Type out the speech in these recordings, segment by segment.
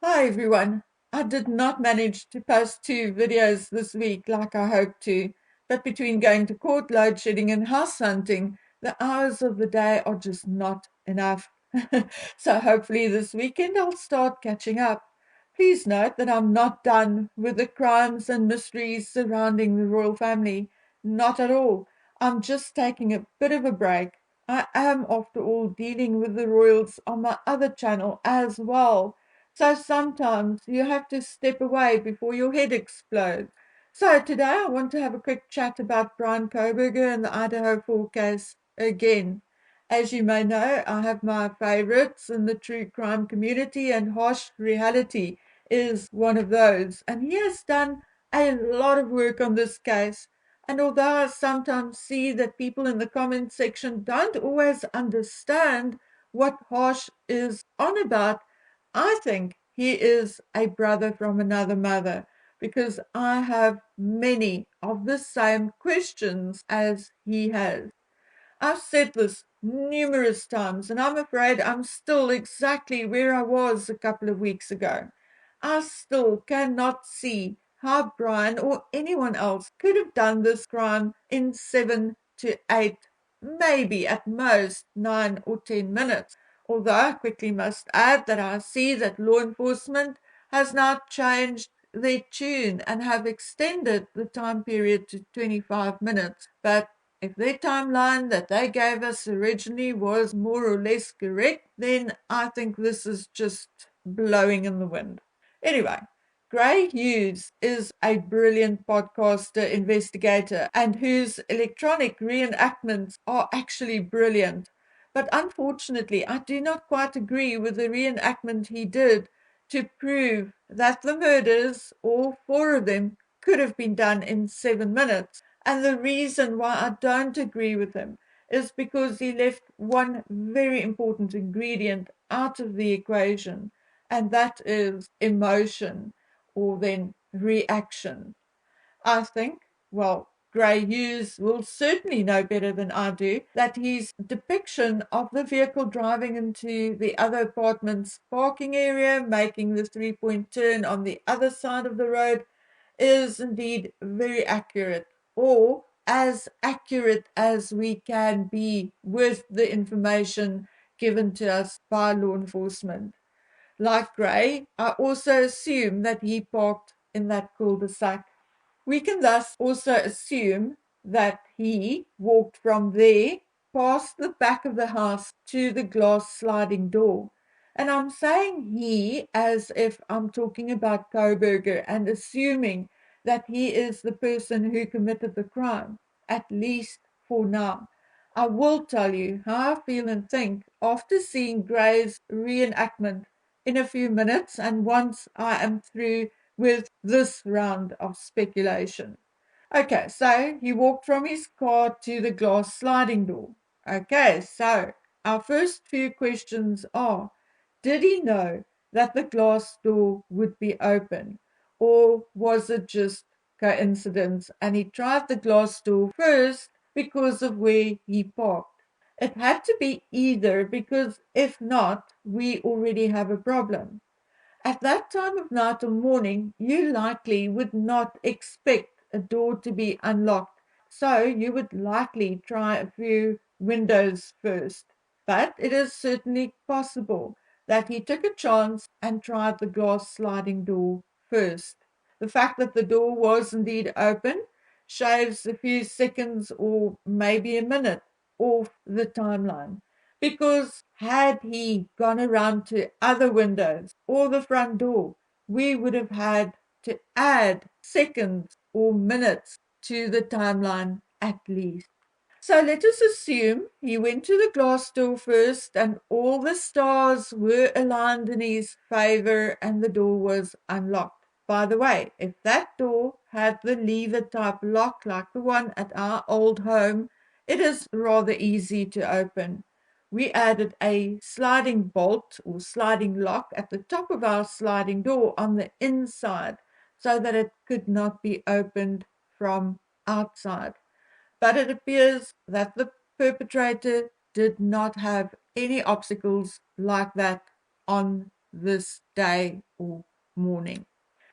Hi everyone. I did not manage to post two videos this week like I hoped to, but between going to court, load shedding, and house hunting, the hours of the day are just not enough. So hopefully this weekend I'll start catching up. Please note that I'm not done with the crimes and mysteries surrounding the royal family. Not at all. I'm just taking a bit of a break. I am, after all, dealing with the royals on my other channel as well. So sometimes you have to step away before your head explodes. So today I want to have a quick chat about Brian Kohberger and the Idaho 4 case again. As you may know, I have my favorites in the true crime community, and harsh reality is one of those. And he has done a lot of work on this case. And although I sometimes see that people in the comment section don't always understand what harsh is on about, I think he is a brother from another mother because I have many of the same questions as he has. I've said this numerous times, and I'm afraid I'm still exactly where I was a couple of weeks ago. I still cannot see how Brian or anyone else could have done this crime in 7 to 8, maybe at most 9 or 10 minutes. Although I quickly must add that I see that law enforcement has now changed their tune and have extended the time period to 25 minutes. But if their timeline that they gave us originally was more or less correct, then I think this is just blowing in the wind. Anyway, Gray Hughes is a brilliant podcaster, investigator, and whose electronic reenactments are actually brilliant. But unfortunately, I do not quite agree with the reenactment he did to prove that the murders, all four of them, could have been done in 7 minutes. And the reason why I don't agree with him is because he left one very important ingredient out of the equation, and that is emotion or then reaction. I think, well, Gray Hughes will certainly know better than I do that his depiction of the vehicle driving into the other apartment's parking area, making the 3 point turn on the other side of the road, is indeed very accurate, or as accurate as we can be with the information given to us by law enforcement. Like Gray, I also assume that he parked in that cul-de-sac. We can thus also assume that he walked from there past the back of the house to the glass sliding door. And I'm saying he as if I'm talking about Kohberger and assuming that he is the person who committed the crime, at least for now. I will tell you how I feel and think after seeing Gray's reenactment in a few minutes and once I am through with this round of speculation. Okay, so he walked from his car to the glass sliding door. Okay, so our first few questions are: did he know that the glass door would be open? Or was it just coincidence and he tried the glass door first because of where he parked? It had to be either, because if not, we already have a problem. At that time of night or morning, you likely would not expect a door to be unlocked, so you would likely try a few windows first. But it is certainly possible that he took a chance and tried the glass sliding door first. The fact that the door was indeed open shaves a few seconds or maybe a minute off the timeline. Because had he gone around to other windows or the front door, we would have had to add seconds or minutes to the timeline at least. So let us assume he went to the glass door first and all the stars were aligned in his favor and the door was unlocked. By the way, if that door had the lever type lock like the one at our old home, it is rather easy to open. We added a sliding bolt or sliding lock at the top of our sliding door on the inside so that it could not be opened from outside. But it appears that the perpetrator did not have any obstacles like that on this day or morning.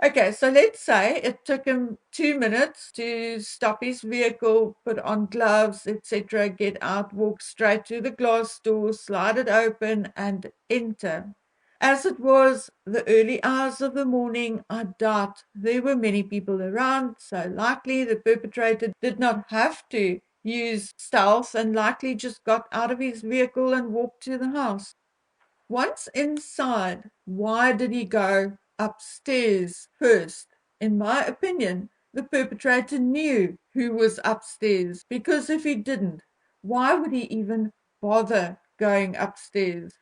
Okay, so let's say it took him 2 minutes to stop his vehicle, put on gloves, etc., get out, walk straight to the glass door, slide it open, and enter. As it was the early hours of the morning, I doubt there were many people around, so likely the perpetrator did not have to use stealth and likely just got out of his vehicle and walked to the house. Once inside, why did he go upstairs first? In my opinion, the perpetrator knew who was upstairs, because if he didn't, why would he even bother going upstairs?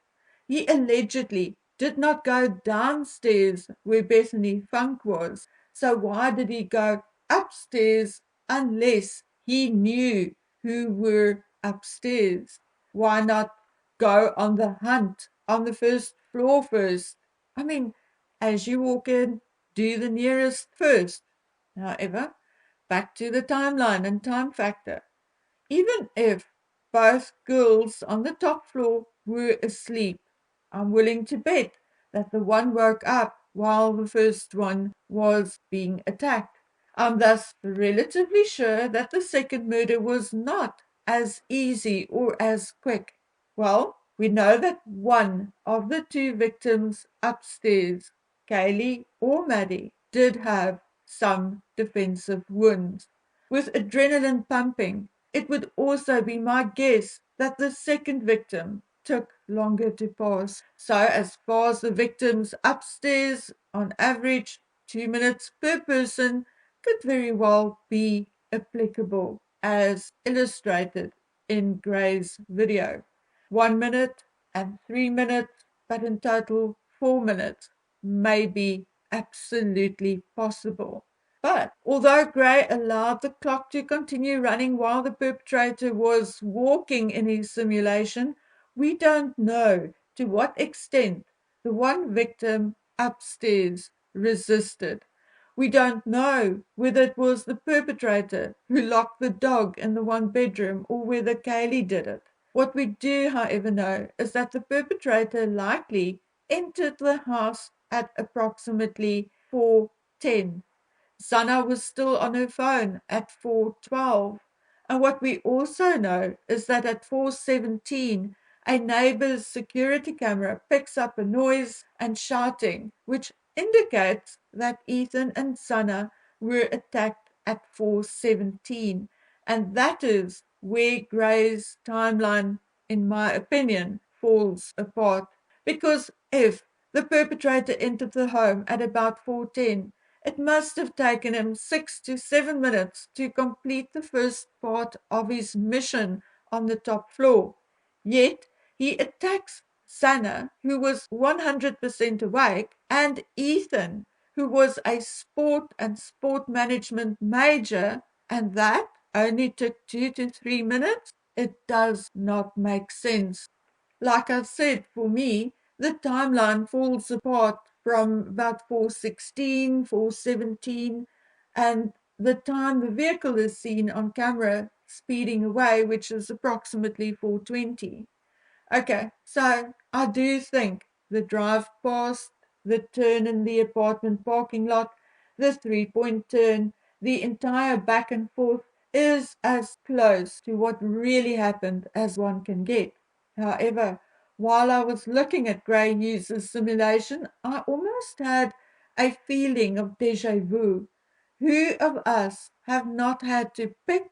He allegedly did not go downstairs where Bethany Funk was, so why did he go upstairs unless he knew who were upstairs? Why not go on the hunt on the first floor first? I mean, as you walk in, do the nearest first. However, back to the timeline and time factor. Even if both girls on the top floor were asleep, I'm willing to bet that the one woke up while the first one was being attacked. I'm thus relatively sure that the second murder was not as easy or as quick. Well, we know that one of the two victims upstairs, Kaylee or Maddie, did have some defensive wounds. With adrenaline pumping, it would also be my guess that the second victim took longer to pass. So, as far as the victims upstairs, on average, 2 minutes per person could very well be applicable, as illustrated in Gray's video. 1 minute and 3 minutes, but in total 4 minutes may be absolutely possible. But although Gray allowed the clock to continue running while the perpetrator was walking in his simulation, we don't know to what extent the one victim upstairs resisted. We don't know whether it was the perpetrator who locked the dog in the one bedroom or whether Kaylee did it. What we do, however, know is that the perpetrator likely entered the house at approximately 4:10. Sana was still on her phone at 4:12. And what we also know is that at 4:17, a neighbor's security camera picks up a noise and shouting, which indicates that Ethan and Sana were attacked at 4:17. And that is where Gray's timeline, in my opinion, falls apart. Because if the perpetrator entered the home at about 4:10, it must have taken him 6 to 7 minutes to complete the first part of his mission on the top floor. Yet he attacks Sana, who was 100% awake, and Ethan, who was a sport and sport management major, and that only took 2 to 3 minutes. It does not make sense. Like I said, for me, the timeline falls apart from about 4:16, 4:17, and the time the vehicle is seen on camera speeding away, which is approximately 4:20. Okay, so I do think the drive past, the turn in the apartment parking lot, the 3-point turn, the entire back and forth is as close to what really happened as one can get. However, while I was looking at Gray Hughes's simulation, I almost had a feeling of deja vu. Who of us have not had to pick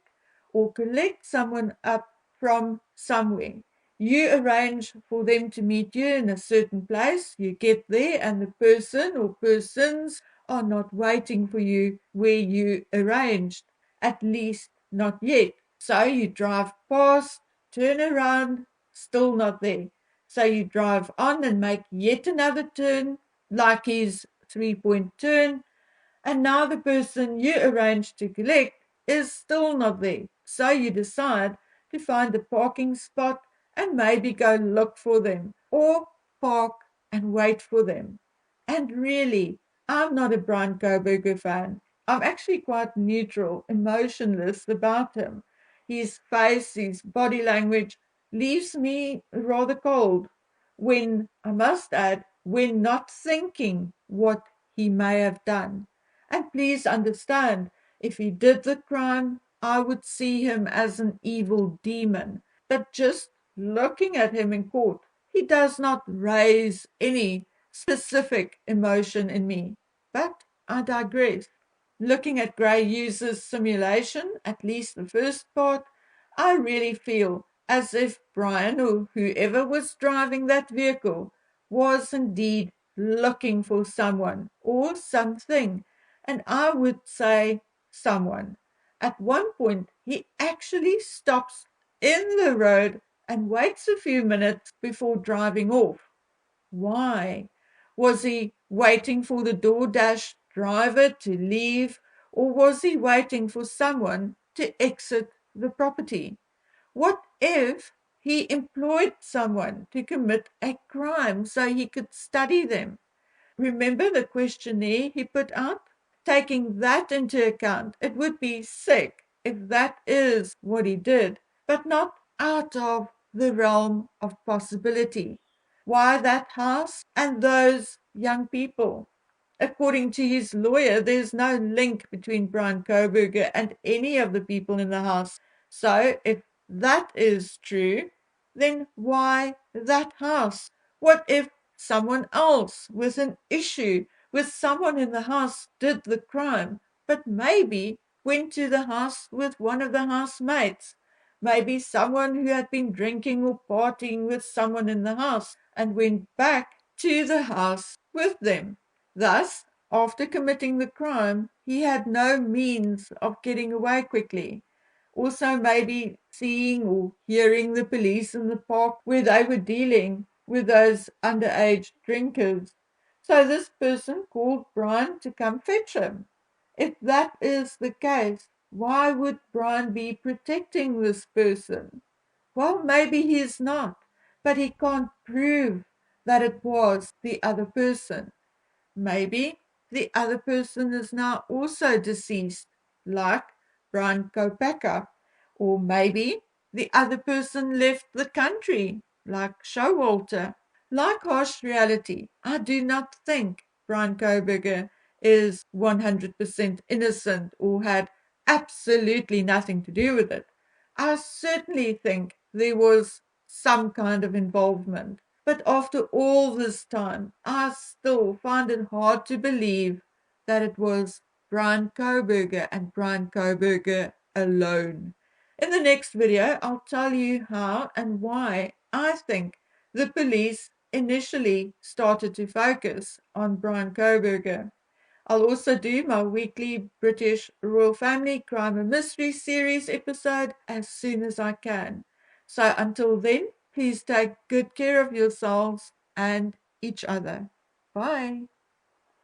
or collect someone up from somewhere? You arrange for them to meet you in a certain place, you get there, and the person or persons are not waiting for you where you arranged, at least not yet. So you drive past, turn around, still not there. So you drive on and make yet another turn, like his 3-point turn, and now the person you arranged to collect is still not there. So you decide to find a parking spot and maybe go look for them or park and wait for them. And really, I'm not a Brian Kohberger fan. I'm actually quite neutral, emotionless about him. His face, his body language leaves me rather cold when, I must add, when not thinking what he may have done. And please understand, if he did the crime, I would see him as an evil demon. But just looking at him in court, he does not raise any specific emotion in me. But I digress. Looking at Gray uses simulation, at least the first part, I really feel as if Brian or whoever was driving that vehicle was indeed looking for someone or something, and I would say someone. At one point, he actually stops in the road and waits a few minutes before driving off. Why? Was he waiting for the DoorDash driver to leave, or was he waiting for someone to exit the property? What if he employed someone to commit a crime so he could study them? Remember the questionnaire he put out? Taking that into account, it would be sick if that is what he did, but not out of the realm of possibility. Why that house and those young people? According to his lawyer, there's no link between Brian Kohberger and any of the people in the house. So, if that is true, then why that house? What if someone else with an issue with someone in the house did the crime, but maybe went to the house with one of the housemates? Maybe someone who had been drinking or partying with someone in the house and went back to the house with them. Thus, after committing the crime, he had no means of getting away quickly. Also, maybe seeing or hearing the police in the park where they were dealing with those underage drinkers. So, this person called Brian to come fetch him. If that is the case, why would Brian be protecting this person? Well, maybe he's not, but he can't prove that it was the other person. Maybe the other person is now also deceased, like Brian Kopeka. Or maybe the other person left the country, like Showalter. Like harsh reality, I do not think Brian Kohberger is 100% innocent or had absolutely nothing to do with it. I certainly think there was some kind of involvement. But after all this time, I still find it hard to believe that it was Brian Kohberger and Brian Kohberger alone. In the next video, I'll tell you how and why I think the police initially started to focus on Brian Kohberger. I'll also do my weekly British Royal Family Crime and Mystery series episode as soon as I can. So until then, please take good care of yourselves and each other. Bye.